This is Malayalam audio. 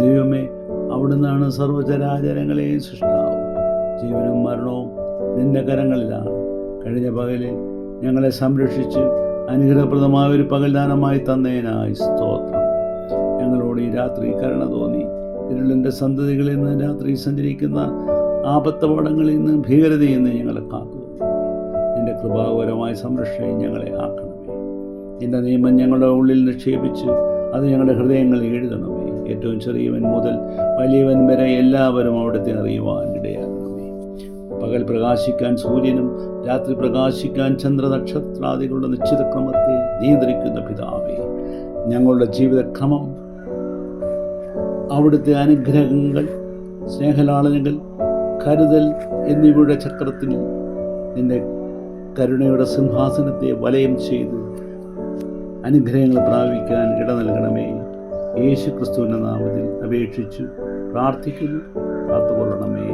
ദൈവമേ, അവിടുന്നാണ് സർവ്വചരാചരങ്ങളെയും സൃഷ്ടാവ്. ജീവനും മരണവും നിന്റെ കരങ്ങളിലാണ്. കഴിഞ്ഞ പകലിൽ ഞങ്ങളെ സംരക്ഷിച്ച് അനുഗ്രഹപ്രദമായ ഒരു പകൽദാനമായി തന്നതിനായി സ്തോത്രം. ഞങ്ങളോട് ഈ രാത്രി കരുണ തോന്നി. ഇരുളിൻ്റെ സന്തതികളിൽ നിന്ന് രാത്രി സഞ്ചരിക്കുന്ന ആപത്തപകടങ്ങളിൽ നിന്ന് ഭീകരതയിൽ നിന്ന് ഞങ്ങളെ കാക്കുക. നിന്റെ കൃപാകരമായ സംരക്ഷണയും ഞങ്ങളെ ആക്കണമേ. നിന്റെ നിയമം ഞങ്ങളുടെ ഉള്ളിൽ നിക്ഷേപിച്ച് അത് ഞങ്ങളുടെ ഹൃദയങ്ങളിൽ എഴുതണമേ. ഏറ്റവും ചെറിയവൻ മുതൽ വലിയവൻ വരെ എല്ലാവരും അവിടുത്തെ അറിയുവാൻ ഇടയാകണമേ. പകൽ പ്രകാശിക്കാൻ സൂര്യനും രാത്രി പ്രകാശിക്കാൻ ചന്ദ്രനക്ഷത്രാദികളുടെ നിശ്ചിത ക്രമത്തെ നിയന്ത്രിക്കുന്ന പിതാവേ, ഞങ്ങളുടെ ജീവിതക്രമം അവിടുത്തെ അനുഗ്രഹങ്ങൾ, സ്നേഹലാളനകൾ, കരുതൽ എന്നിവയുടെ ചക്രത്തിൽ നിന്റെ കരുണയുടെ സിംഹാസനത്തെ വലയം ചെയ്ത് അനുഗ്രഹങ്ങൾ പ്രാപിക്കാൻ ഇട നൽകണമേ. യേശു ക്രിസ്തുവിൻ്റെ നാമത്തിൽ അപേക്ഷിച്ചു പ്രാർത്ഥിക്കുന്നു. കാത്തുകൊള്ളണമേ.